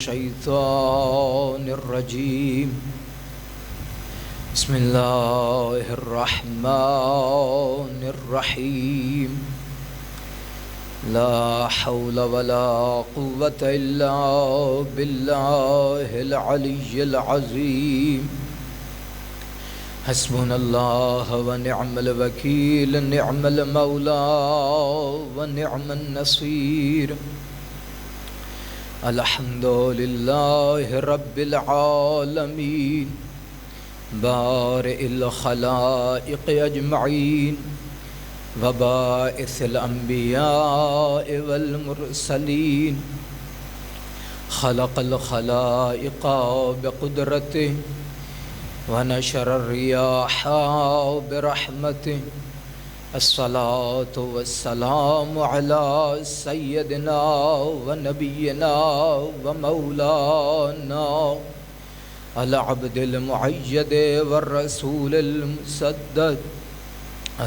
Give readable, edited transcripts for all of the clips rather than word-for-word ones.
الشيطان الرجيم بسم الله الرحمن الرحيم لا حول ولا قوة إلا بالله العلي العظيم حسبنا الله ونعم الوكيل نعم المولى ونعم النصير الحمد لله رب العالمين بارئ الخلائق أجمعين وباعث الأنبياء والمرسلين خلق الخلائق بقدرته ونشر الرياح برحمته الصلاة والسلام على سيدنا ونبينا ومولانا العبد المعيد والرسول المسدد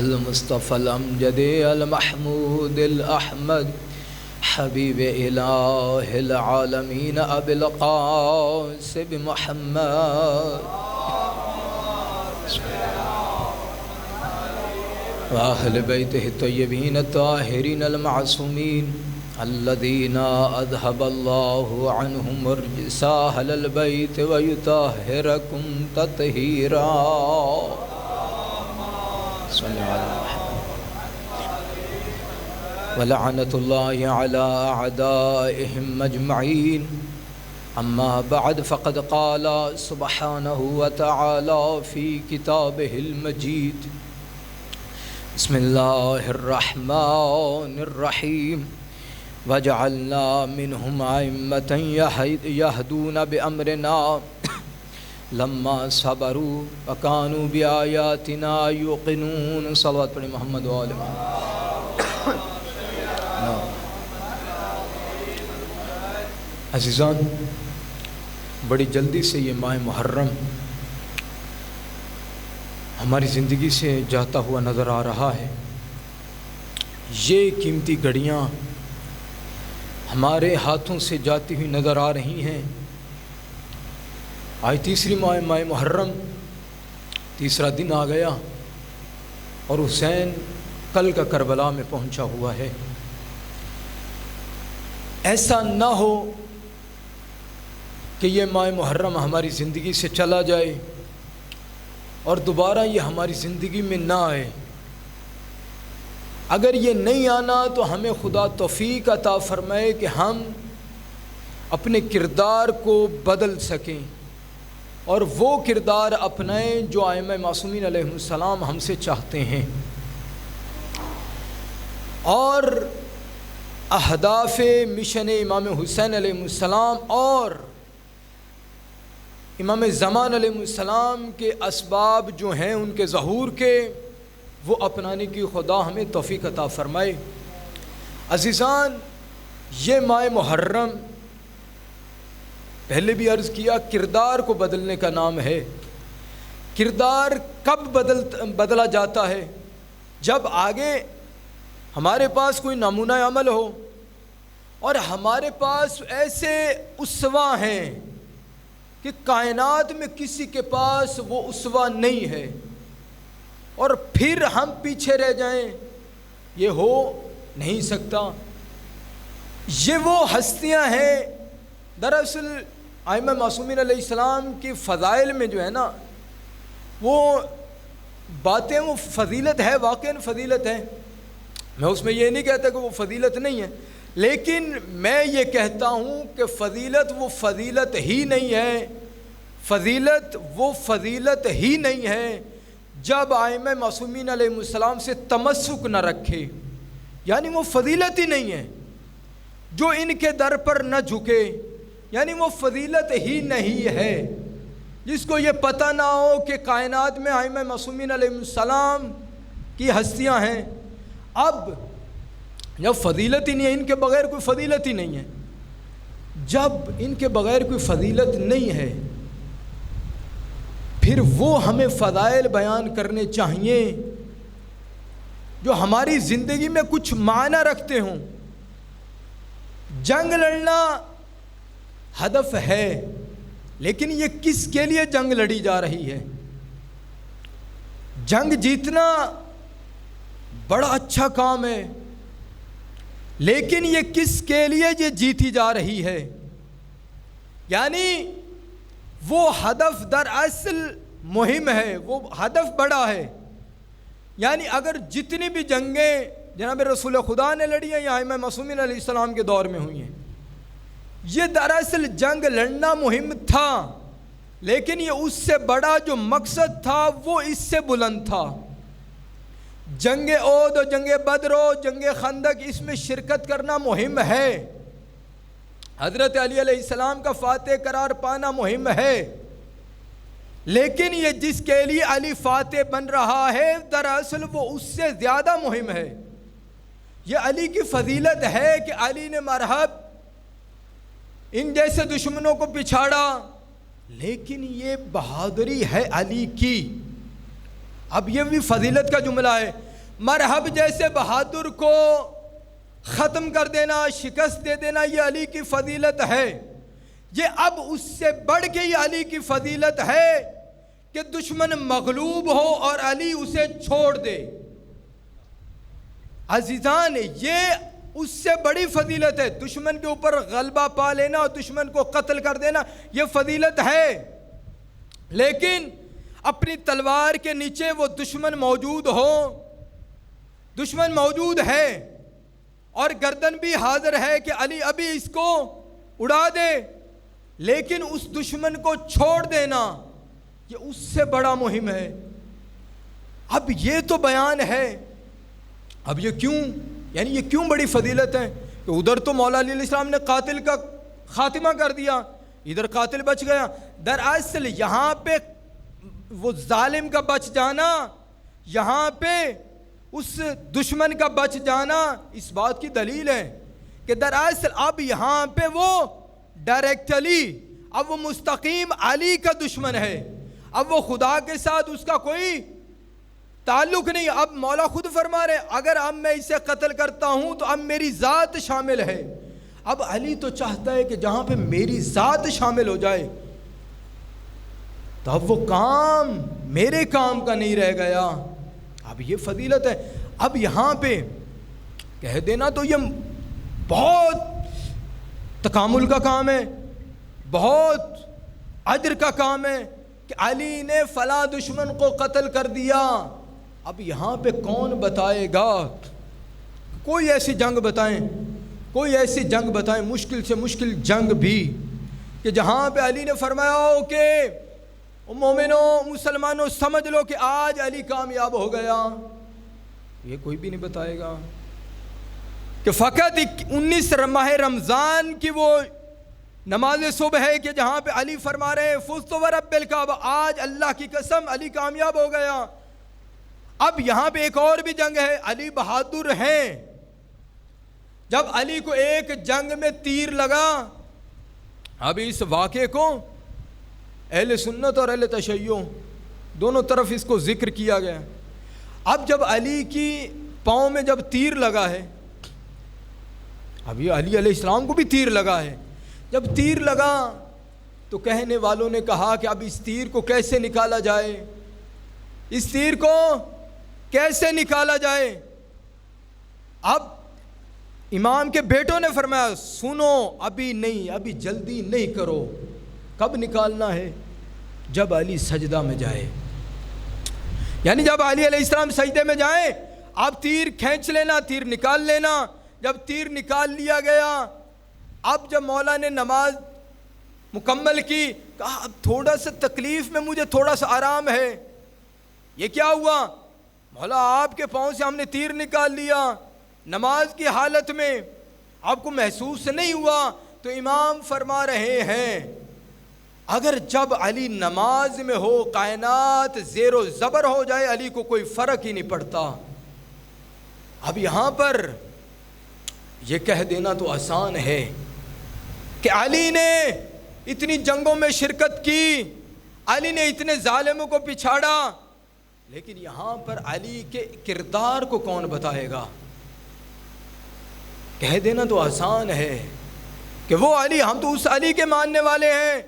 المصطفى الأمجد المحمود الأحمد حبيب إله العالمين أبي القاسم محمد وأهل بيته الطيبين الطاهرين المعصومين الذين أذهب الله عنهم الرجس أهل البيت ويطهركم تطهيرا صلى على محمد ولعنة الله على أعدائهم أجمعين أما بعد فقد قال سبحانه وتعالى في كتابه المجيد بسم الله الرحمن الرحيم وجعلنا منهم أئمة يهدون بأمرنا لما صبروا وكانوا بآياتنا يوقنون صلوات پر محمد و آل محمد. عزیزان، بڑی جلدی سے یہ ماہ محرم ہماری زندگی سے جاتا ہوا نظر آ رہا ہے. یہ قیمتی گھڑیاں ہمارے ہاتھوں سے جاتی ہوئی نظر آ رہی ہیں. آج تیسری ماہ محرم، تیسرا دن آ گیا اور حسین کل کا کربلا میں پہنچا ہوا ہے. ایسا نہ ہو کہ یہ ماہ محرم ہماری زندگی سے چلا جائے اور دوبارہ یہ ہماری زندگی میں نہ آئے. اگر یہ نہیں آنا تو ہمیں خدا توفیق عطا فرمائے کہ ہم اپنے کردار کو بدل سکیں اور وہ کردار اپنائیں جو ائمہ معصومین علیہ السلام ہم سے چاہتے ہیں، اور اہداف مشن امام حسین علیہ السلام اور امام زمان علیہ السلام کے اسباب جو ہیں ان کے ظہور کے، وہ اپنانے کی خدا ہمیں توفیق عطا فرمائے. عزیزان، یہ ماہ محرم پہلے بھی عرض کیا کردار کو بدلنے کا نام ہے. کردار کب بدلا جاتا ہے؟ جب آگے ہمارے پاس کوئی نمونہ عمل ہو اور ہمارے پاس ایسے اسوہ ہیں کہ کائنات میں کسی کے پاس وہ اسوہ نہیں ہے، اور پھر ہم پیچھے رہ جائیں. یہ ہو نہیں سکتا. یہ وہ ہستیاں ہیں. دراصل ائمہ معصومین علیہ السلام کی فضائل میں جو ہے نا وہ باتیں، وہ فضیلت ہے، واقعاً فضیلت ہے. میں اس میں یہ نہیں کہتا کہ وہ فضیلت نہیں ہے، لیکن میں یہ کہتا ہوں کہ فضیلت وہ فضیلت ہی نہیں ہے. فضیلت وہ فضیلت ہی نہیں ہے جب ائمہ معصومین علیہ السلام سے تمسک نہ رکھے. یعنی وہ فضیلت ہی نہیں ہے. جو ان کے در پر نہ جھکے، یعنی وہ فضیلت ہی نہیں ہے. جس کو یہ پتہ نہ ہو کہ کائنات میں ائمہ معصومین علیہ السلام کی ہستیاں ہیں. اب جب فضیلت ہی نہیں ہے، ان کے بغیر کوئی فضیلت ہی نہیں ہے، جب ان کے بغیر کوئی فضیلت نہیں ہے پھر وہ ہمیں فضائل بیان کرنے چاہیے جو ہماری زندگی میں کچھ معنی رکھتے ہوں. جنگ لڑنا ہدف ہے، لیکن یہ کس کے لیے جنگ لڑی جا رہی ہے؟ جنگ جیتنا بڑا اچھا کام ہے، لیکن یہ کس کے لیے یہ جیتی جا رہی ہے؟ یعنی وہ ہدف دراصل مہم ہے، وہ ہدف بڑا ہے۔ یعنی اگر جتنی بھی جنگیں جناب رسول خدا نے لڑی ہیں یا ائمہ معصومین علیہ السلام کے دور میں ہوئی ہیں، یہ دراصل جنگ لڑنا مہم تھا، لیکن یہ اس سے بڑا جو مقصد تھا وہ اس سے بلند تھا۔ جنگ احد اور جنگ بدر و جنگ خندق، اس میں شرکت کرنا مہم ہے، حضرت علی علیہ السلام کا فاتح قرار پانا مہم ہے، لیکن یہ جس کے لیے علی فاتح بن رہا ہے دراصل وہ اس سے زیادہ مہم ہے۔ یہ علی کی فضیلت ہے کہ علی نے مرحب ان جیسے دشمنوں کو پچھاڑا، لیکن یہ بہادری ہے علی کی۔ اب یہ بھی فضیلت کا جملہ ہے، مرحب جیسے بہادر کو ختم کر دینا، شکست دے دینا، یہ علی کی فضیلت ہے۔ یہ اب اس سے بڑھ کے یہ علی کی فضیلت ہے کہ دشمن مغلوب ہو اور علی اسے چھوڑ دے۔ عزیزان، یہ اس سے بڑی فضیلت ہے، دشمن کے اوپر غلبہ پا لینا اور دشمن کو قتل کر دینا، یہ فضیلت ہے، لیکن اپنی تلوار کے نیچے وہ دشمن موجود ہو، دشمن موجود ہے اور گردن بھی حاضر ہے کہ علی ابھی اس کو اڑا دے، لیکن اس دشمن کو چھوڑ دینا یہ اس سے بڑا مہم ہے۔ اب یہ تو بیان ہے، اب یہ کیوں، یعنی یہ کیوں بڑی فضیلت ہے کہ ادھر تو مولا علی علیہ السلام نے قاتل کا خاتمہ کر دیا، ادھر قاتل بچ گیا۔ دراصل یہاں پہ وہ ظالم کا بچ جانا، یہاں پہ اس دشمن کا بچ جانا اس بات کی دلیل ہے کہ دراصل اب یہاں پہ وہ ڈائریکٹلی، اب وہ مستقیم علی کا دشمن ہے، اب وہ خدا کے ساتھ اس کا کوئی تعلق نہیں۔ اب مولا خود فرما رہے اگر اب میں اسے قتل کرتا ہوں تو اب میری ذات شامل ہے۔ اب علی تو چاہتا ہے کہ جہاں پہ میری ذات شامل ہو جائے تو اب وہ کام میرے کام کا نہیں رہ گیا۔ اب یہ فضیلت ہے۔ اب یہاں پہ کہہ دینا تو یہ بہت تکامل کا کام ہے، بہت اجر کا کام ہے کہ علی نے فلاں دشمن کو قتل کر دیا۔ اب یہاں پہ کون بتائے گا؟ کوئی ایسی جنگ بتائیں، کوئی ایسی جنگ بتائیں، مشکل سے مشکل جنگ بھی کہ جہاں پہ علی نے فرمایا ہو کہ مومنوں، مسلمانوں سمجھ لو کہ آج علی کامیاب ہو گیا، یہ کوئی بھی نہیں بتائے گا۔ کہ فقط 19 ماہ رمضان کی وہ نماز صبح ہے کہ جہاں پہ علی فرما رہے ہیں فزت ورب الکعبہ، آج اللہ کی قسم علی کامیاب ہو گیا۔ اب یہاں پہ ایک اور بھی جنگ ہے، علی بہادر ہیں۔ جب علی کو ایک جنگ میں تیر لگا، اب اس واقعے کو اہل سنت اور اہل تشیع دونوں طرف اس کو ذکر کیا گیا۔ اب جب علی کی پاؤں میں جب تیر لگا ہے، اب یہ علی علیہ السلام کو بھی تیر لگا ہے، جب تیر لگا تو کہنے والوں نے کہا کہ اب اس تیر کو کیسے نکالا جائے، اس تیر کو کیسے نکالا جائے۔ اب امام کے بیٹوں نے فرمایا سنو ابھی نہیں، ابھی جلدی نہیں کرو۔ کب نکالنا ہے؟ جب علی سجدہ میں جائے، یعنی جب علی علیہ السلام سجدے میں جائیں اب تیر کھینچ لینا، تیر نکال لینا۔ جب تیر نکال لیا گیا، اب جب مولا نے نماز مکمل کی، کہا اب تھوڑا سا تکلیف میں مجھے تھوڑا سا آرام ہے۔ یہ کیا ہوا؟ مولا آپ کے پاؤں سے ہم نے تیر نکال لیا نماز کی حالت میں، آپ کو محسوس نہیں ہوا؟ تو امام فرما رہے ہیں اگر جب علی نماز میں ہو، کائنات زیر و زبر ہو جائے، علی کو کوئی فرق ہی نہیں پڑتا۔ اب یہاں پر یہ کہہ دینا تو آسان ہے کہ علی نے اتنی جنگوں میں شرکت کی، علی نے اتنے ظالموں کو پچھاڑا، لیکن یہاں پر علی کے کردار کو کون بتائے گا؟ کہہ دینا تو آسان ہے کہ وہ علی، ہم تو اس علی کے ماننے والے ہیں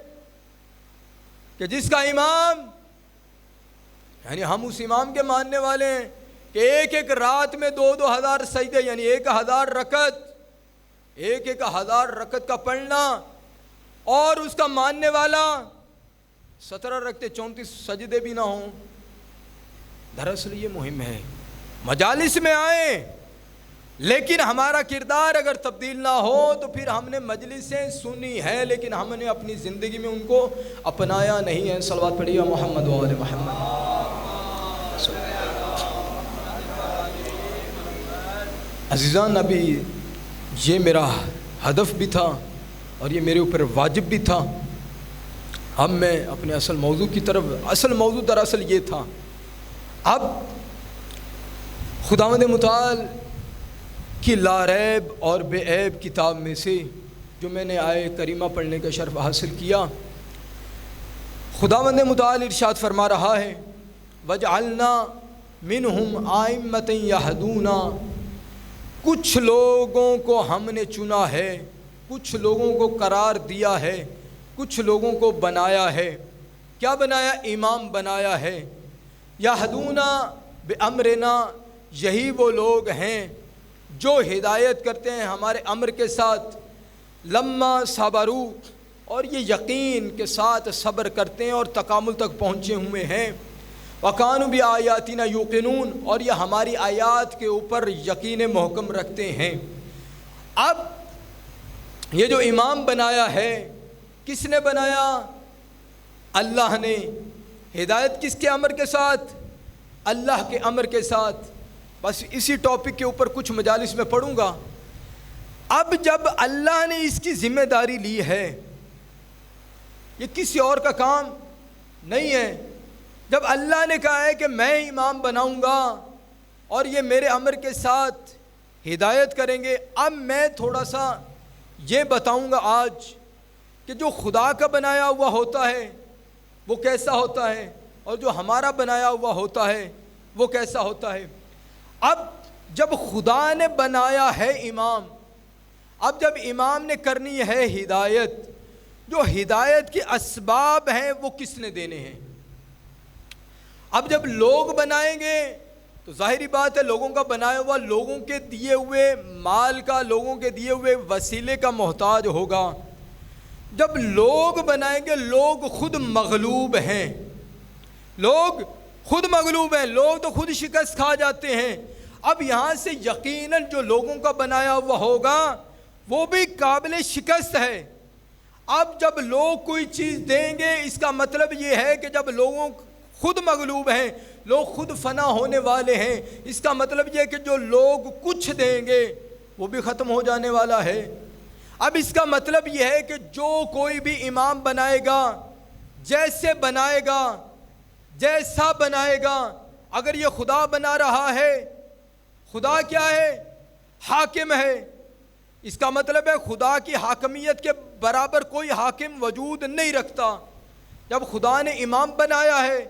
کہ جس کا امام، یعنی ہم اس امام کے ماننے والے ہیں کہ ایک ایک رات میں 2,000 سجدے، یعنی 1,000 رکعت، 1,000 رکعت کا پڑھنا، اور اس کا ماننے والا 17 رکعتیں 34 سجدے بھی نہ ہوں۔ دراصل یہ مہم ہے، مجالس میں آئیں لیکن ہمارا کردار اگر تبدیل نہ ہو تو پھر ہم نے مجلسیں سنی ہے لیکن ہم نے اپنی زندگی میں ان کو اپنایا نہیں ہے۔ صلوات پڑھیے محمد و آل محمد۔ عزیزان، ابھی یہ میرا ہدف بھی تھا اور یہ میرے اوپر واجب بھی تھا۔ اب میں اپنے اصل موضوع کی طرف، اصل موضوع دراصل یہ تھا، اب خداوند متعال کی لاریب اور بے عیب کتاب میں سے جو میں نے آیے کریمہ پڑھنے کا شرف حاصل کیا، خداوند متعال ارشاد فرما رہا ہے وَجْعَلْنَا مِنْهُمْ أَئِمَّةً يَهْدُونَ، کچھ لوگوں کو ہم نے چنا ہے، کچھ لوگوں کو قرار دیا ہے، کچھ لوگوں کو بنایا ہے۔ کیا بنایا؟ امام بنایا ہے۔ یہدون بامرنا، یہی وہ لوگ ہیں جو ہدایت کرتے ہیں ہمارے امر کے ساتھ، لما صبروا، اور یہ یقین کے ساتھ صبر کرتے ہیں اور تکامل تک پہنچے ہوئے ہیں، وَكَانُوا بِآيَاتِنَا يُوقِنُونَ، اور یہ ہماری آیات کے اوپر یقین محکم رکھتے ہیں۔ اب یہ جو امام بنایا ہے، کس نے بنایا؟ اللہ نے۔ ہدایت کس کے امر کے ساتھ؟ اللہ کے امر کے ساتھ۔ بس اسی ٹاپک کے اوپر کچھ مجالس میں پڑھوں گا۔ اب جب اللہ نے اس کی ذمہ داری لی ہے، یہ کسی اور کا کام نہیں ہے۔ جب اللہ نے کہا ہے کہ میں امام بناؤں گا اور یہ میرے امر کے ساتھ ہدایت کریں گے، اب میں تھوڑا سا یہ بتاؤں گا آج کہ جو خدا کا بنایا ہوا ہوتا ہے وہ کیسا ہوتا ہے، اور جو ہمارا بنایا ہوا ہوتا ہے وہ کیسا ہوتا ہے۔ اب جب خدا نے بنایا ہے امام، اب جب امام نے کرنی ہے ہدایت، جو ہدایت کے اسباب ہیں وہ کس نے دینے ہیں؟ اب جب لوگ بنائیں گے تو ظاہری بات ہے لوگوں کا بنایا ہوا لوگوں کے دیے ہوئے مال کا، لوگوں کے دیے ہوئے وسیلے کا محتاج ہوگا۔ جب لوگ بنائیں گے، لوگ خود مغلوب ہیں، لوگ خود مغلوب ہیں، لوگ تو خود شکست کھا جاتے ہیں۔ اب یہاں سے یقیناً جو لوگوں کا بنایا ہوا ہوگا وہ بھی قابل شکست ہے۔ اب جب لوگ کوئی چیز دیں گے، اس کا مطلب یہ ہے کہ جب لوگوں خود مغلوب ہیں، لوگ خود فنا ہونے والے ہیں، اس کا مطلب یہ ہے کہ جو لوگ کچھ دیں گے وہ بھی ختم ہو جانے والا ہے۔ اب اس کا مطلب یہ ہے کہ جو کوئی بھی امام بنائے گا، جیسے بنائے گا، جیسا بنائے گا، اگر یہ خدا بنا رہا ہے، خدا کیا ہے؟ حاکم ہے۔ اس کا مطلب ہے خدا کی حاکمیت کے برابر کوئی حاکم وجود نہیں رکھتا۔ جب خدا نے امام بنایا ہے،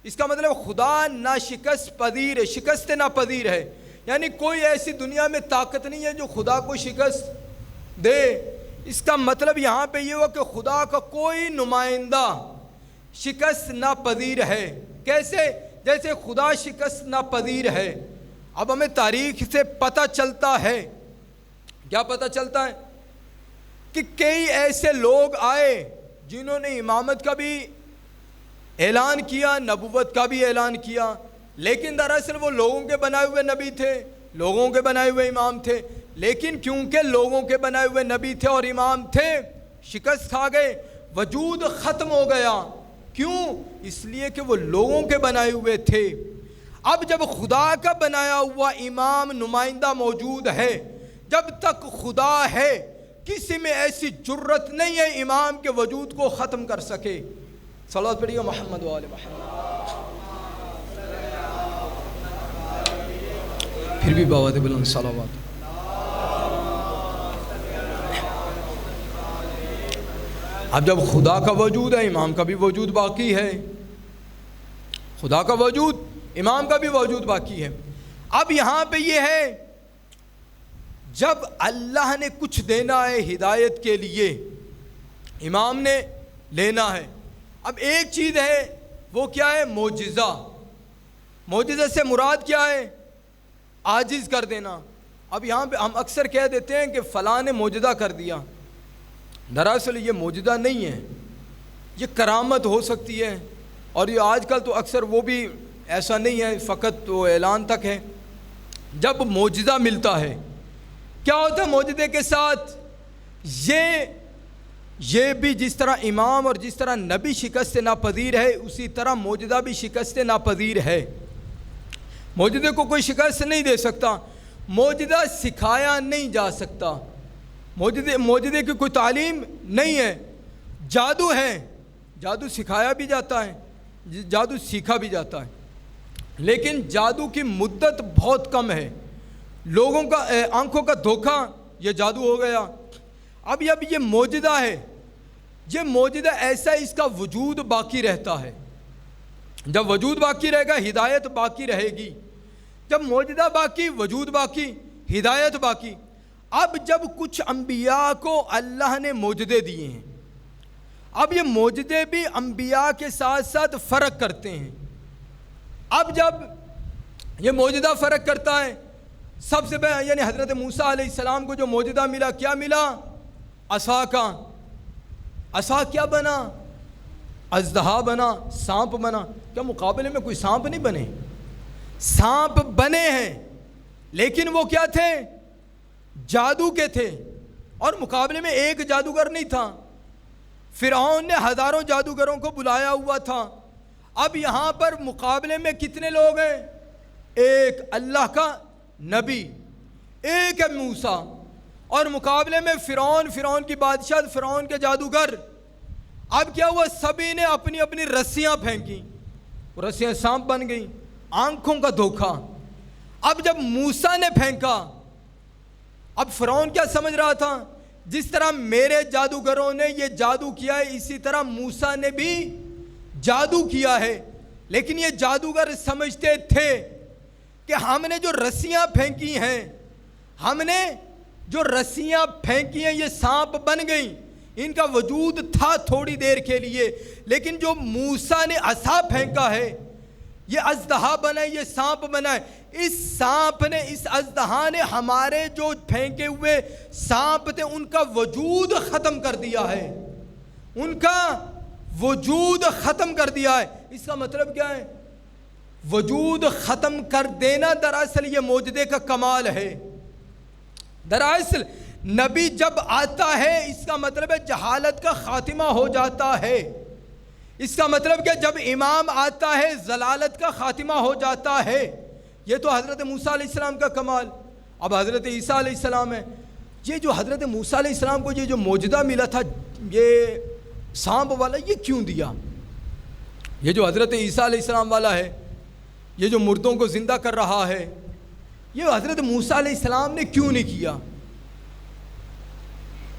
اس کا مطلب خدا ناشکست پذیر ہے، شکست ناپذیر ہے، یعنی کوئی ایسی دنیا میں طاقت نہیں ہے جو خدا کو شکست دے۔ اس کا مطلب یہاں پہ یہ ہوا کہ خدا کا کوئی نمائندہ شکست ناپذیر ہے۔ کیسے؟ جیسے خدا شکست ناپذیر ہے۔ اب ہمیں تاریخ سے پتہ چلتا ہے، کیا پتہ چلتا ہے؟ کہ کئی ایسے لوگ آئے جنہوں نے امامت کا بھی اعلان کیا، نبوت کا بھی اعلان کیا، لیکن دراصل وہ لوگوں کے بنائے ہوئے نبی تھے، لوگوں کے بنائے ہوئے امام تھے، لیکن کیونکہ لوگوں کے بنائے ہوئے نبی تھے اور امام تھے، شکست کھا گئے، وجود ختم ہو گیا۔ کیوں؟ اس لیے کہ وہ لوگوں کے بنائے ہوئے تھے۔ اب جب خدا کا بنایا ہوا امام نمائندہ موجود ہے، جب تک خدا ہے کسی میں ایسی جرت نہیں ہے امام کے وجود کو ختم کر سکے۔ صلوات پڑھیے محمد و آل محمد۔ پھر بھی باواد بلند صلوات۔ اب جب خدا کا وجود ہے، امام کا بھی وجود باقی ہے، خدا کا وجود، امام کا بھی وجود باقی ہے۔ اب یہاں پہ یہ ہے جب اللہ نے کچھ دینا ہے ہدایت کے لیے، امام نے لینا ہے۔ اب ایک چیز ہے، وہ کیا ہے؟ معجزہ۔ معجزہ سے مراد کیا ہے؟ عاجز کر دینا۔ اب یہاں پہ ہم اکثر کہہ دیتے ہیں کہ فلاں نے معجزہ کر دیا، دراصل یہ معجزہ نہیں ہے، یہ کرامت ہو سکتی ہے، اور یہ آج کل تو اکثر وہ بھی ایسا نہیں ہے، فقط وہ اعلان تک ہے۔ جب معجزہ ملتا ہے، کیا ہوتا ہے معجزے کے ساتھ؟ یہ بھی جس طرح امام اور جس طرح نبی شکست ناپذیر ہے، اسی طرح معجزہ بھی شکست ناپذیر ہے۔ معجزے کو کوئی شکست نہیں دے سکتا، معجزہ سکھایا نہیں جا سکتا، معجزے کی کوئی تعلیم نہیں ہے۔ جادو ہے، جادو سکھایا بھی جاتا ہے، جادو سیکھا بھی جاتا ہے، لیکن جادو کی مدت بہت کم ہے۔ لوگوں کا آنکھوں کا دھوکہ، یہ جادو ہو گیا۔ اب یہ معجزہ ہے، یہ معجزہ ایسا اس کا وجود باقی رہتا ہے۔ جب وجود باقی رہے گا، ہدایت باقی رہے گی۔ جب معجزہ باقی، وجود باقی، ہدایت باقی۔ اب جب کچھ انبیاء کو اللہ نے معجزے دیے ہیں، اب یہ معجزے بھی انبیاء کے ساتھ ساتھ فرق کرتے ہیں۔ اب جب یہ معجزہ فرق کرتا ہے، سب سے پہلے یعنی حضرت موسیٰ علیہ السلام کو جو معجزہ ملا، کیا ملا؟ عصا کا۔ عصا کیا بنا؟ اژدہا بنا، سانپ بنا۔ کیا مقابلے میں کوئی سانپ نہیں بنے؟ سانپ بنے ہیں، لیکن وہ کیا تھے؟ جادو کے تھے، اور مقابلے میں ایک جادوگر نہیں تھا۔ فرعون نے ہزاروں جادوگروں کو بلایا ہوا تھا۔ اب یہاں پر مقابلے میں کتنے لوگ ہیں؟ ایک اللہ کا نبی، ایک ہے موسیٰ، اور مقابلے میں فرعون کی بادشاہ، فرعون کے جادوگر۔ اب کیا ہوا؟ سبھی نے اپنی اپنی رسیاں پھینکی، رسیاں سانپ بن گئیں، آنکھوں کا دھوکہ۔ اب جب موسیٰ نے پھینکا، اب فرعون کیا سمجھ رہا تھا؟ جس طرح میرے جادوگروں نے یہ جادو کیا ہے، اسی طرح موسیٰ نے بھی جادو کیا ہے۔ لیکن یہ جادوگر سمجھتے تھے کہ ہم نے جو رسیاں پھینکی ہیں، ہم نے جو رسیاں پھینکی ہیں، یہ سانپ بن گئیں۔ ان کا وجود تھا تھوڑی دیر کے لیے، لیکن جو موسیٰ نے عصا پھینکا ہے، یہ اژدہا بنا ہے، یہ سانپ بنا ہے۔ اس سانپ نے، اس اژدہا نے ہمارے جو پھینکے ہوئے سانپ تھے، ان کا وجود ختم کر دیا ہے، ان کا وجود ختم کر دیا ہے۔ اس کا مطلب کیا ہے؟ وجود ختم کر دینا دراصل یہ معجزے کا کمال ہے۔ دراصل نبی جب آتا ہے، اس کا مطلب ہے جہالت کا خاتمہ ہو جاتا ہے۔ اس کا مطلب کہ جب امام آتا ہے، ضلالت کا خاتمہ ہو جاتا ہے۔ یہ تو حضرت موسیٰ علیہ السلام کا کمال۔ اب حضرت عیسیٰ علیہ السلام ہے، یہ جو حضرت موسیٰ علیہ السلام کو یہ جو معجزہ ملا تھا، یہ سانپ والا، یہ کیوں دیا؟ یہ جو حضرت عیسیٰ علیہ السلام والا ہے، یہ جو مردوں کو زندہ کر رہا ہے، یہ حضرت موسیٰ علیہ السلام نے کیوں نہیں کیا؟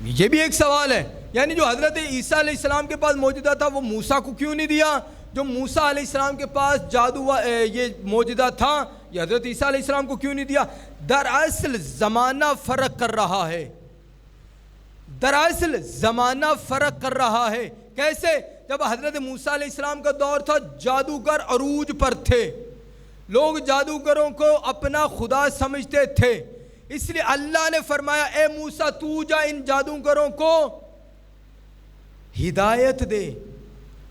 یہ بھی ایک سوال ہے۔ یعنی جو حضرت عیسیٰ علیہ السلام کے پاس معجزہ تھا، وہ موسیٰ کو کیوں نہیں دیا؟ جو موسیٰ علیہ السلام کے پاس یہ معجزہ تھا، یہ حضرت عیسیٰ علیہ السلام کو کیوں نہیں دیا؟ دراصل زمانہ فرق کر رہا ہے، دراصل زمانہ فرق کر رہا ہے۔ کیسے؟ جب حضرت موسیٰ علیہ السلام کا دور تھا، جادوگر عروج پر تھے، لوگ جادوگروں کو اپنا خدا سمجھتے تھے۔ اس لیے اللہ نے فرمایا، اے موسیٰ تو جا ان جادوگروں کو ہدایت دے۔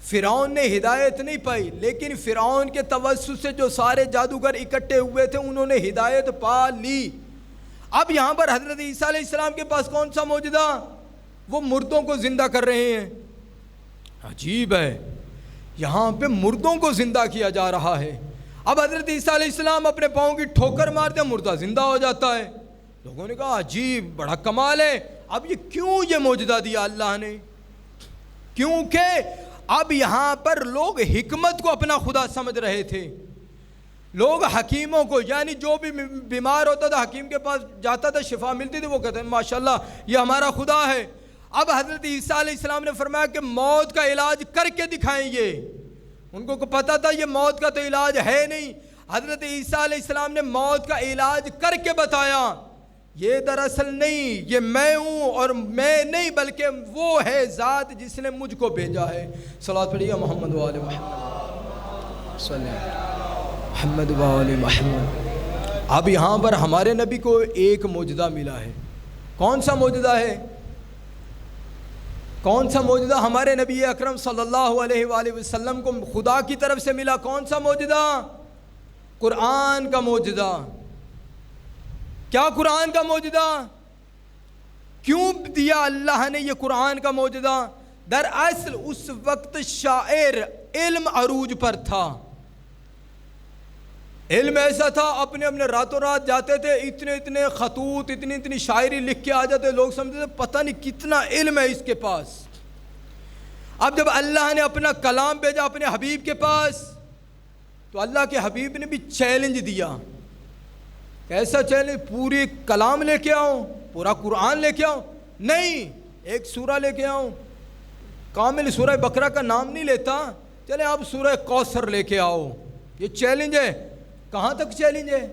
فرعون نے ہدایت نہیں پائی، لیکن فرعون کے توسط سے جو سارے جادوگر اکٹھے ہوئے تھے، انہوں نے ہدایت پا لی۔ اب یہاں پر حضرت عیسیٰ علیہ السلام کے پاس کون سا معجزہ؟ وہ مردوں کو زندہ کر رہے ہیں۔ عجیب ہے، یہاں پہ مردوں کو زندہ کیا جا رہا ہے۔ اب حضرت عیسیٰ علیہ السلام اپنے پاؤں کی ٹھوکر مارتے ہیں، مردہ زندہ ہو جاتا ہے۔ لوگوں نے کہا عجیب، بڑا کمال ہے۔ اب یہ کیوں یہ معجزہ دیا اللہ نے؟ کیونکہ اب یہاں پر لوگ حکمت کو اپنا خدا سمجھ رہے تھے۔ لوگ حکیموں کو، یعنی جو بھی بیمار ہوتا تھا حکیم کے پاس جاتا تھا، شفا ملتی تھی، وہ کہتے ہیں ماشاءاللہ یہ ہمارا خدا ہے۔ اب حضرت عیسیٰ علیہ السلام نے فرمایا کہ موت کا علاج کر کے دکھائیں گے۔ ان کو پتا تھا یہ موت کا تو علاج ہے نہیں۔ حضرت عیسیٰ علیہ السلام نے موت کا علاج کر کے بتایا۔ یہ دراصل نہیں، یہ میں ہوں، اور میں نہیں بلکہ وہ ہے ذات جس نے مجھ کو بھیجا ہے۔ صلوات پڑھیے محمد و آل محمد، صلی محمد و آل محمد۔ اب یہاں پر ہمارے نبی کو ایک معجزہ ملا ہے۔ کون سا معجزہ ہے؟ کون سا معجزہ ہمارے نبی اکرم صلی اللہ علیہ وآلہ وسلم کو خدا کی طرف سے ملا؟ کون سا معجزہ؟ قرآن کا معجزہ۔ کیا قرآن کا معجزہ؟ کیوں دیا اللہ نے یہ قرآن کا معجزہ؟ دراصل اس وقت شاعر علم عروج پر تھا، علم ایسا تھا، اپنے راتوں رات جاتے تھے، اتنے خطوط، اتنی شاعری لکھ کے آ جاتے، لوگ سمجھتے تھے پتہ نہیں کتنا علم ہے اس کے پاس۔ اب جب اللہ نے اپنا کلام بھیجا اپنے حبیب کے پاس، تو اللہ کے حبیب نے بھی چیلنج دیا۔ کیسا چیلنج؟ پوری کلام لے کے آؤں، پورا قرآن لے کے آؤں؟ نہیں، ایک سورہ لے کے آؤں، کامل سورہ بقرہ کا نام نہیں لیتا، چلیں آپ سورہ کوثر لے کے آؤ۔ یہ چیلنج ہے۔ کہاں تک چیلنج ہے؟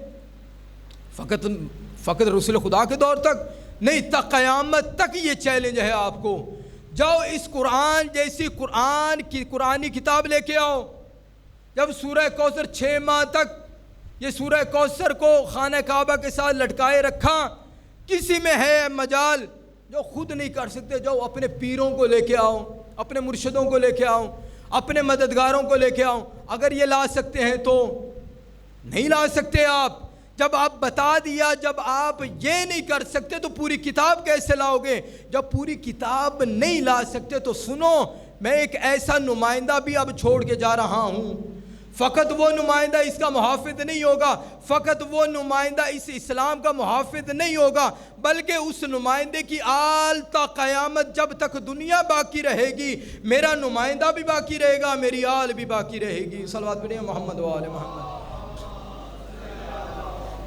فقط رسول خدا کے دور تک نہیں، تا قیامت تک یہ چیلنج ہے آپ کو۔ جاؤ اس قرآن جیسی قرآنی کتاب لے کے آؤ۔ جب سورہ کوثر 6 ماہ تک یہ سورہ کوثر کو خانہ کعبہ کے ساتھ لٹکائے رکھا، کسی میں ہے مجال جو خود نہیں کر سکتے، جاؤ اپنے پیروں کو لے کے آؤ، اپنے مرشدوں کو لے کے آؤ، اپنے مددگاروں کو لے کے آؤ۔ اگر یہ لا سکتے ہیں تو نہیں لا سکتے آپ۔ جب آپ بتا دیا، جب آپ یہ نہیں کر سکتے تو پوری کتاب کیسے لاؤ گے؟ جب پوری کتاب نہیں لا سکتے تو سنو، میں ایک ایسا نمائندہ بھی اب چھوڑ کے جا رہا ہوں۔ فقط وہ نمائندہ اس کا محافظ نہیں ہوگا، فقط وہ نمائندہ اس اسلام کا محافظ نہیں ہوگا، بلکہ اس نمائندے کی آل تا قیامت جب تک دنیا باقی رہے گی، میرا نمائندہ بھی باقی رہے گا، میری آل بھی باقی رہے گی۔ صلوات پڑھیں محمد و آل محمد،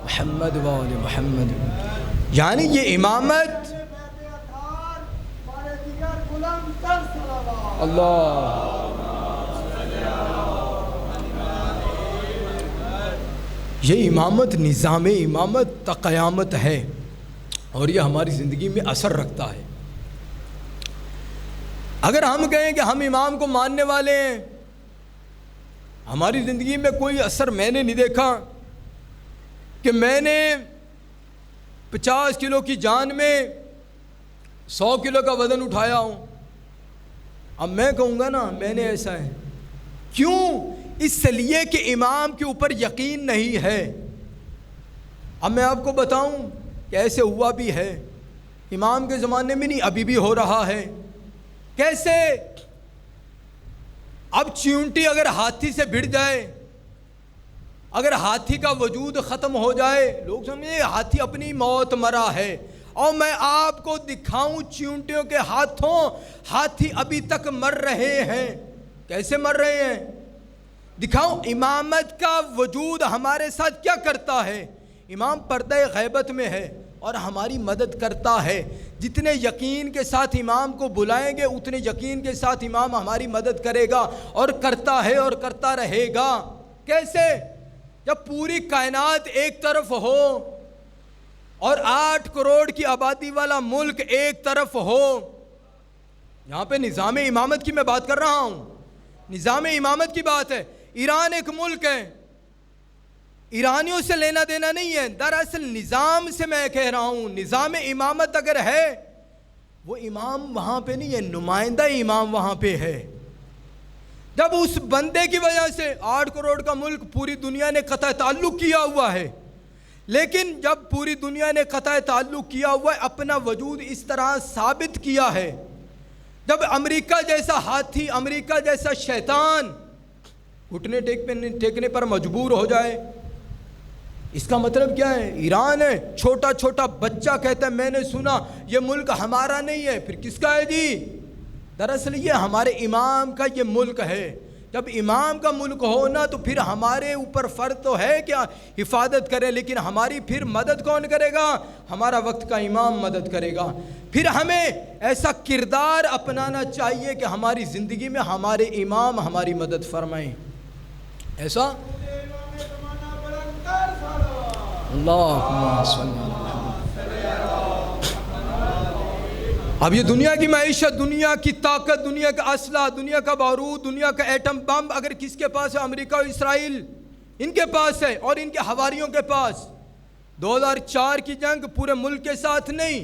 محمد و آل محمد۔ یعنی یہ امامت اللہ، یہ امامت، نظام امامت تا قیامت ہے، اور یہ ہماری زندگی میں اثر رکھتا ہے۔ اگر ہم کہیں کہ ہم امام کو ماننے والے ہیں، ہماری زندگی میں کوئی اثر میں نے نہیں دیکھا کہ میں نے 50 کلو کی جان میں 100 کلو کا وزن اٹھایا ہوں، اب میں کہوں گا نا میں نے ایسا ہے۔ کیوں؟ اس لیے کہ امام کے اوپر یقین نہیں ہے۔ اب میں آپ کو بتاؤں کہ ایسے ہوا بھی ہے، امام کے زمانے میں نہیں، ابھی بھی ہو رہا ہے۔ کیسے؟ اب چیونٹی اگر ہاتھی سے بھڑ جائے، اگر ہاتھی کا وجود ختم ہو جائے، لوگ سمجھیں ہاتھی اپنی موت مرا ہے، اور میں آپ کو دکھاؤں چیونٹیوں کے ہاتھوں ہاتھی ابھی تک مر رہے ہیں۔ کیسے مر رہے ہیں؟ دکھاؤں۔ امامت کا وجود ہمارے ساتھ کیا کرتا ہے؟ امام پردہ غیبت میں ہے اور ہماری مدد کرتا ہے۔ جتنے یقین کے ساتھ امام کو بلائیں گے، اتنے یقین کے ساتھ امام ہماری مدد کرے گا، اور کرتا ہے اور کرتا رہے گا۔ کیسے؟ جب پوری کائنات ایک طرف ہو اور 8 کروڑ کی آبادی والا ملک ایک طرف ہو، یہاں پہ نظام امامت کی میں بات کر رہا ہوں، نظام امامت کی بات ہے۔ ایران ایک ملک ہے، ایرانیوں سے لینا دینا نہیں ہے، دراصل نظام سے میں کہہ رہا ہوں۔ نظام امامت اگر ہے، وہ امام وہاں پہ نہیں ہے، نمائندہ امام وہاں پہ ہے۔ جب اس بندے کی وجہ سے 8 کروڑ کا ملک پوری دنیا نے قطع تعلق کیا ہوا ہے، لیکن جب پوری دنیا نے قطع تعلق کیا ہوا ہے، اپنا وجود اس طرح ثابت کیا ہے، جب امریکہ جیسا ہاتھی، امریکہ جیسا شیطان گھٹنے ٹیکنے پر مجبور ہو جائے، اس کا مطلب کیا ہے؟ ایران ہے، چھوٹا چھوٹا بچہ کہتا ہے میں نے سنا یہ ملک ہمارا نہیں ہے، پھر کس کا ہے جی؟ دراصل یہ ہمارے امام کا یہ ملک ہے۔ جب امام کا ملک ہو نا تو پھر ہمارے اوپر فرض تو ہے کیا حفاظت کرے، لیکن ہماری پھر مدد کون کرے گا؟ ہمارا وقت کا امام مدد کرے گا۔ پھر ہمیں ایسا کردار اپنانا چاہیے کہ ہماری زندگی میں ہمارے امام ہماری مدد فرمائیں۔ ایسا اللہم صلی اللہ علیہ وسلم۔ اب یہ دنیا کی معیشت، دنیا کی طاقت، دنیا کا اسلحہ، دنیا کا بارود، دنیا کا ایٹم بم اگر کس کے پاس ہے؟ امریکہ اور اسرائیل، ان کے پاس ہے، اور ان کے حواریوں کے پاس۔ 2004 کی جنگ پورے ملک کے ساتھ نہیں،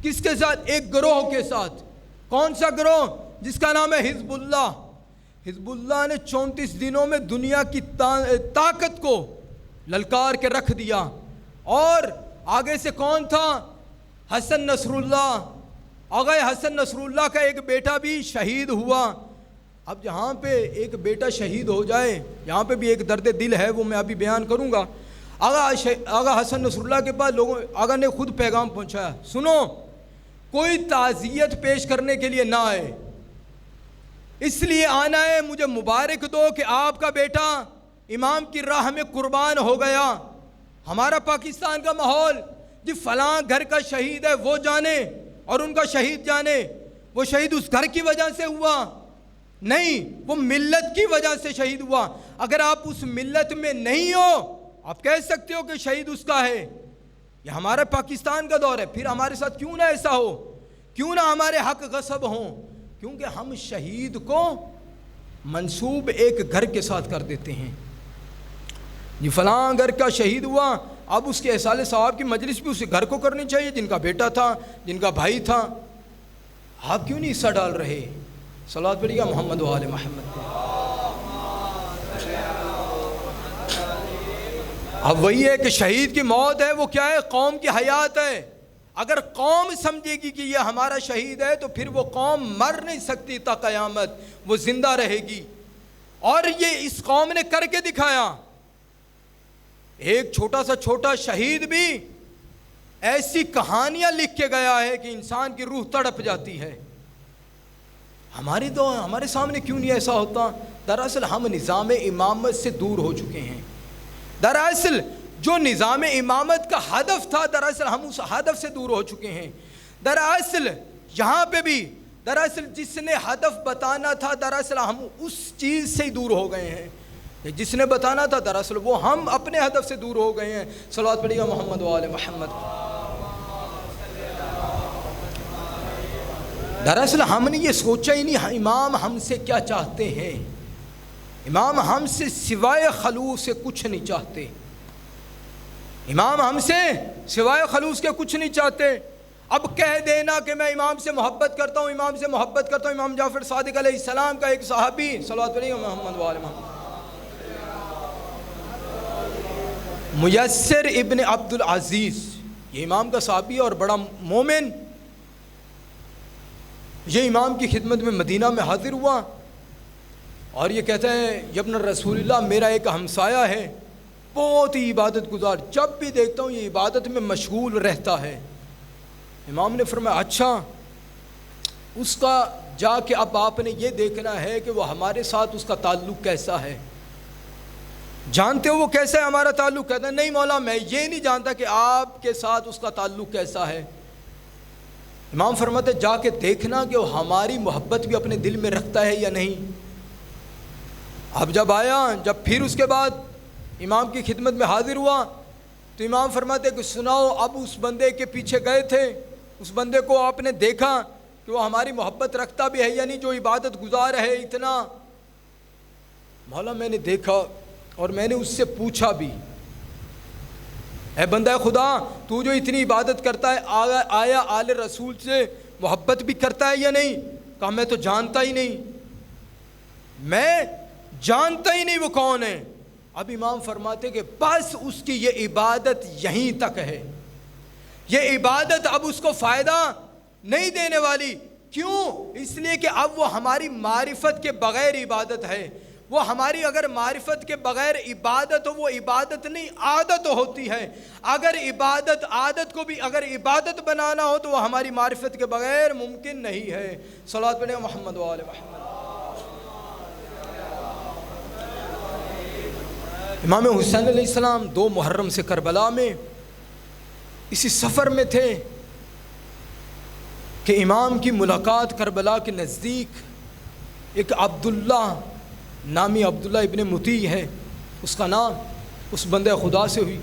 کس کے ساتھ؟ ایک گروہ کے ساتھ۔ کون سا گروہ؟ جس کا نام ہے حزب اللہ۔ حزب اللہ نے 34 دنوں میں دنیا کی طاقت کو للکار کے رکھ دیا۔ اور آگے سے کون تھا؟ حسن نصر اللہ۔ آگے حسن نصر اللہ کا ایک بیٹا بھی شہید ہوا۔ اب جہاں پہ ایک بیٹا شہید ہو جائے، یہاں پہ بھی ایک درد دل ہے، وہ میں ابھی بیان کروں گا۔ آغا حسن نصر اللہ کے پاس لوگوں، آغا نے خود پیغام پہنچایا، سنو، کوئی تعزیت پیش کرنے کے لیے نہ آئے، اس لیے آنا ہے مجھے مبارک دو کہ آپ کا بیٹا امام کی راہ میں قربان ہو گیا۔ ہمارا پاکستان کا ماحول، جی فلاں گھر کا شہید ہے وہ جانے اور ان کا شہید جانے، وہ شہید اس گھر کی وجہ سے ہوا نہیں، وہ ملت کی وجہ سے شہید ہوا۔ اگر آپ اس ملت میں نہیں ہو، آپ کہہ سکتے ہو کہ شہید اس کا ہے۔ یہ ہمارے پاکستان کا دور ہے، پھر ہمارے ساتھ کیوں نہ ایسا ہو، کیوں نہ ہمارے حق غصب ہوں، کیونکہ ہم شہید کو منسوب ایک گھر کے ساتھ کر دیتے ہیں۔ یہ فلاں گھر کا شہید ہوا، اب اس کے احسال ثواب کی مجلس بھی اس گھر کو کرنی چاہیے جن کا بیٹا تھا، جن کا بھائی تھا۔ آپ کیوں نہیں حصہ ڈال رہے؟ صلوات پڑھیے گا محمد و آل محمد پہ۔ اب وہی ہے کہ شہید کی موت ہے وہ کیا ہے؟ قوم کی حیات ہے۔ اگر قوم سمجھے گی کہ یہ ہمارا شہید ہے تو پھر وہ قوم مر نہیں سکتی تا قیامت، وہ زندہ رہے گی۔ اور یہ اس قوم نے کر کے دکھایا۔ ایک چھوٹا سا چھوٹا شہید بھی ایسی کہانیاں لکھ کے گیا ہے کہ انسان کی روح تڑپ جاتی ہے۔ ہمارے سامنے کیوں نہیں ایسا ہوتا؟ دراصل ہم نظام امامت سے دور ہو چکے ہیں۔ دراصل جو نظام امامت کا ہدف تھا، دراصل ہم اس ہدف سے دور ہو چکے ہیں۔ دراصل یہاں پہ بھی دراصل جس نے ہدف بتانا تھا، دراصل ہم اس چیز سے ہی دور ہو گئے ہیں۔ جس نے بتانا تھا دراصل وہ ہم اپنے ہدف سے دور ہو گئے ہیں۔ صلوات پڑھیے گا محمد و آل محمد۔ دراصل ہم نے یہ سوچا ہی نہیں امام ہم سے کیا چاہتے ہیں۔ امام ہم سے سوائے خلوص سے کچھ نہیں چاہتے۔ امام ہم سے سوائے خلوص کے کچھ نہیں چاہتے۔ اب کہہ دینا کہ میں امام سے محبت کرتا ہوں، امام سے محبت کرتا ہوں۔ امام جعفر صادق علیہ السلام کا ایک صحابی، صلوات پڑھیے گا محمد و آل محمد، میسر ابن عبد العزیز، یہ امام کا صحابی اور بڑا مومن، یہ امام کی خدمت میں مدینہ میں حاضر ہوا اور یہ کہتا ہے ابن رسول اللہ، میرا ایک ہمسایہ ہے، بہت ہی عبادت گزار، جب بھی دیکھتا ہوں یہ عبادت میں مشغول رہتا ہے۔ امام نے فرمایا اچھا، اس کا جا کے اب آپ نے یہ دیکھنا ہے کہ وہ ہمارے ساتھ اس کا تعلق کیسا ہے، جانتے ہو وہ کیسا ہے ہمارا تعلق؟ کہتا ہے نہیں مولا میں یہ نہیں جانتا کہ آپ کے ساتھ اس کا تعلق کیسا ہے۔ امام فرماتے جا کے دیکھنا کہ وہ ہماری محبت بھی اپنے دل میں رکھتا ہے یا نہیں۔ اب جب آیا، جب پھر اس کے بعد امام کی خدمت میں حاضر ہوا تو امام فرماتے کہ سناؤ، اب اس بندے کے پیچھے گئے تھے، اس بندے کو آپ نے دیکھا کہ وہ ہماری محبت رکھتا بھی ہے یا نہیں، جو عبادت گزار ہے اتنا؟ مولا میں نے دیکھا اور میں نے اس سے پوچھا بھی، اے بندہ خدا تو جو اتنی عبادت کرتا ہے آیا آل رسول سے محبت بھی کرتا ہے یا نہیں؟ کہا میں تو جانتا ہی نہیں، میں جانتا ہی نہیں وہ کون ہے۔ اب امام فرماتے کہ بس اس کی یہ عبادت یہیں تک ہے، یہ عبادت اب اس کو فائدہ نہیں دینے والی۔ کیوں؟ اس لیے کہ اب وہ ہماری معرفت کے بغیر عبادت ہے۔ وہ ہماری اگر معرفت کے بغیر عبادت ہو، وہ عبادت نہیں عادت ہوتی ہے۔ اگر عبادت عادت کو بھی اگر عبادت بنانا ہو تو وہ ہماری معرفت کے بغیر ممکن نہیں ہے۔ صلوات پڑھیں محمد و آل محمد۔ امام حسین علیہ السلام 2 محرم سے کربلا میں اسی سفر میں تھے کہ امام کی ملاقات کربلا کے نزدیک ایک عبداللہ نامی عبداللہ ابن مطیع ہے، اس کا نام، اس بندے خدا سے ہوئی،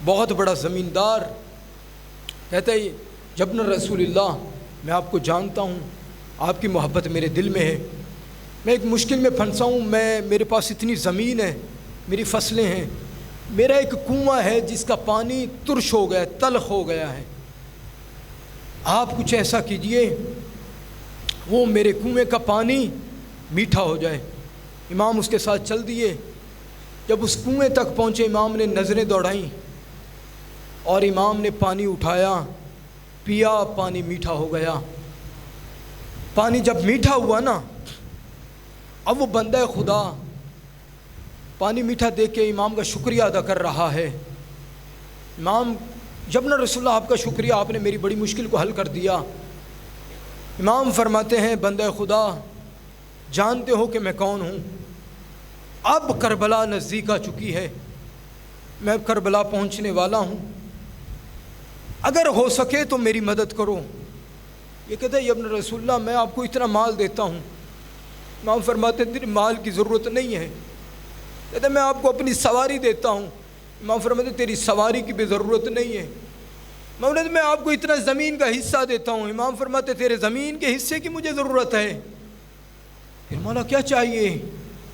بہت بڑا زمیندار۔ کہتے ہیں جبن رسول اللہ، میں آپ کو جانتا ہوں، آپ کی محبت میرے دل میں ہے، میں ایک مشکل میں پھنسا ہوں، میرے پاس اتنی زمین ہے، میری فصلیں ہیں، میرا ایک کنواں ہے جس کا پانی ترش ہو گیا، تلخ ہو گیا ہے، آپ کچھ ایسا کیجئے وہ میرے کنویں کا پانی میٹھا ہو جائے۔ امام اس کے ساتھ چل دیے۔ جب اس کنویں تک پہنچے، امام نے نظریں دوڑائیں اور امام نے پانی اٹھایا، پیا، پانی میٹھا ہو گیا۔ پانی جب میٹھا ہوا نا، اب وہ بندہ خدا پانی میٹھا دیکھ کے امام کا شکریہ ادا کر رہا ہے۔ امام، جب نا رسول اللہ آپ کا شکریہ، آپ نے میری بڑی مشکل کو حل کر دیا۔ امام فرماتے ہیں، بندہ خدا جانتے ہو کہ میں کون ہوں، اب کربلا نزدیک آ چکی ہے، میں اب کربلا پہنچنے والا ہوں، اگر ہو سکے تو میری مدد کرو۔ یہ کہتا ہے، یا ابن رسول اللہ میں آپ کو اتنا مال دیتا ہوں۔ امام فرماتے ہیں، تیرے مال کی ضرورت نہیں ہے۔ کہتا ہے، میں آپ کو اپنی سواری دیتا ہوں۔ امام فرماتے ہیں، تیری سواری کی بھی ضرورت نہیں ہے۔ امام فرماتے ہیں، میں آپ کو اتنا زمین کا حصہ دیتا ہوں۔ امام فرماتے ہیں، تیرے زمین کے حصے کی مجھے ضرورت ہے۔ پھر مولا کیا چاہیے؟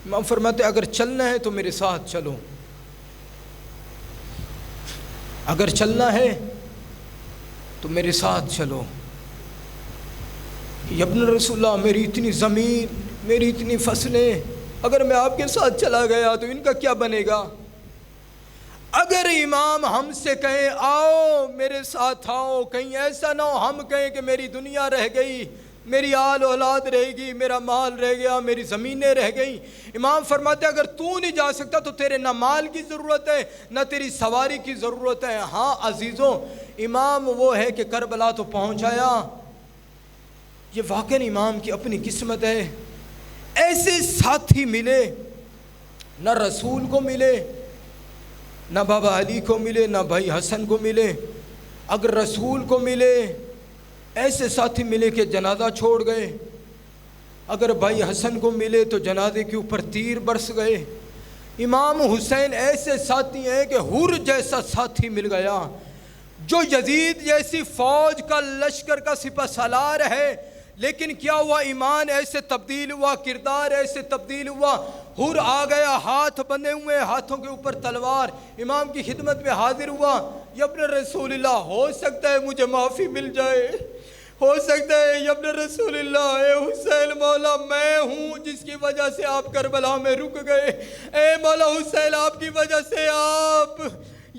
امام فرماتے ہیں، اگر چلنا ہے تو میرے ساتھ چلو، اگر چلنا ہے تو میرے ساتھ چلو۔ یا ابن رسول اللہ، میری اتنی زمین، میری اتنی فصلیں، اگر میں آپ کے ساتھ چلا گیا تو ان کا کیا بنے گا؟ اگر امام ہم سے کہیں آؤ میرے ساتھ آؤ، کہیں ایسا نہ ہو ہم کہیں کہ میری دنیا رہ گئی، میری آل اولاد رہے گی، میرا مال رہ گیا، میری زمینیں رہ گئیں۔ امام فرماتے ہیں، اگر تو نہیں جا سکتا تو تیرے نہ مال کی ضرورت ہے نہ تیری سواری کی ضرورت ہے۔ ہاں عزیزوں، امام وہ ہے کہ کربلا تو پہنچ آیا۔ یہ واقعی امام کی اپنی قسمت ہے۔ ایسے ساتھی ملے، نہ رسول کو ملے، نہ بابا علی کو ملے، نہ بھائی حسن کو ملے۔ اگر رسول کو ملے، ایسے ساتھی ملے کہ جنازہ چھوڑ گئے۔ اگر بھائی حسن کو ملے تو جنازے کے اوپر تیر برس گئے۔ امام حسین ایسے ساتھی ہیں کہ حر جیسا ساتھی مل گیا، جو یزید جیسی فوج کا لشکر کا سپہ سالار ہے، لیکن کیا ہوا؟ ایمان ایسے تبدیل ہوا، کردار ایسے تبدیل ہوا، حر آ گیا، ہاتھ بندھے ہوئے، ہاتھوں کے اوپر تلوار، امام کی خدمت میں حاضر ہوا۔ یا ابن رسول اللہ، ہو سکتا ہے مجھے معافی مل جائے، ہو سکتا ہے یا ابن رسول اللہ، اے حسین مولا میں ہوں جس کی وجہ سے آپ کربلا میں رک گئے، اے مولا حسین آپ کی وجہ سے آپ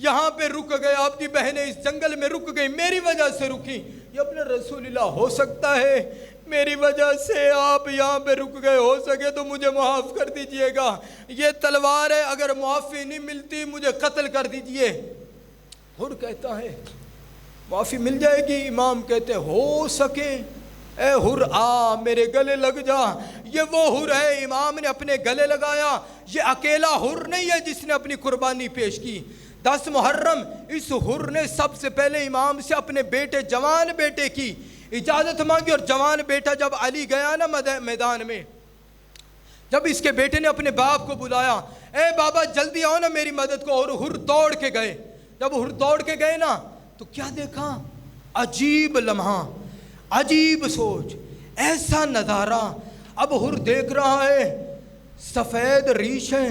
یہاں پہ رک گئے، آپ کی بہنیں اس جنگل میں رک گئی، میری وجہ سے رکی۔ یا ابن رسول اللہ، ہو سکتا ہے میری وجہ سے آپ یہاں پہ رک گئے، ہو سکے تو مجھے معاف کر دیجئے گا، یہ تلوار ہے، اگر معافی نہیں ملتی مجھے قتل کر دیجئے۔ حر کہتا ہے معافی مل جائے گی۔ امام کہتے ہیں، ہو سکے اے حر آ میرے گلے لگ جا۔ یہ وہ حر ہے، امام نے اپنے گلے لگایا۔ یہ اکیلا حر نہیں ہے جس نے اپنی قربانی پیش کی۔ 10 محرم اس حر نے سب سے پہلے امام سے اپنے بیٹے، جوان بیٹے کی اجازت مانگی، اور جوان بیٹا جب علی گیا نا میدان میں، جب اس کے بیٹے نے اپنے باپ کو بلایا، اے بابا جلدی آؤ نا میری مدد کو، اور حر دوڑ کے گئے۔ جب حر دوڑ کے گئے نا تو کیا دیکھا؟ عجیب لمحہ، عجیب سوچ، ایسا نظارہ۔ اب حر دیکھ رہا ہے سفید ریش ہے،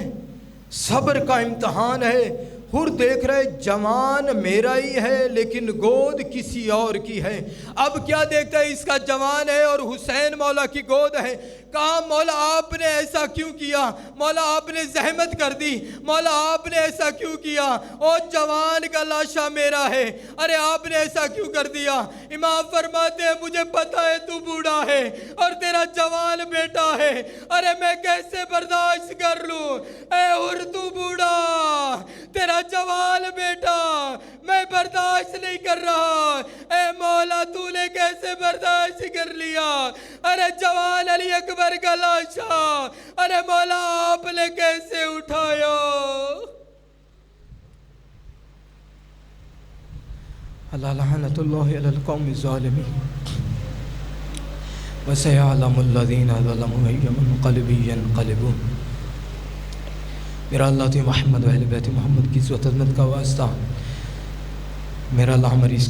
صبر کا امتحان ہے۔ حر دیکھ رہے جوان میرا ہی ہے لیکن گود کسی اور کی ہے۔ اب کیا دیکھتا ہے؟ اس کا جوان ہے اور حسین مولا کی گود ہے۔ کہا مولا آپ نے ایسا کیوں کیا؟ مولا آپ نے زحمت کر دی، مولا آپ نے ایسا کیوں کیا؟ او جوان کا لاشا میرا ہے، ارے آپ نے ایسا کیوں کر دیا؟ امام فرماتے ہیں مجھے پتا ہے تو بوڑھا ہے اور تیرا جوان بیٹا ہے، ارے میں کیسے برداشت کر لوں؟ اے حر تو بوڑھا، تیرا جوان بیٹا، میں برداشت نہیں کر رہا۔ اے مولا تو نے کیسے برداشت کر لیا؟ ارے جوان علی اکبر کا لاشا، ارے مولا آپ نے کیسے اٹھایا؟ اللہ لعنت اللہ علی القوم الظالمین وسيعلم الذين ظلموا أي منقلب ينقلبون۔ میرا اللہ تو محمد و اہل بیت محمد کی عزت عظمت کا واسطہ، میرا اللہ ہماری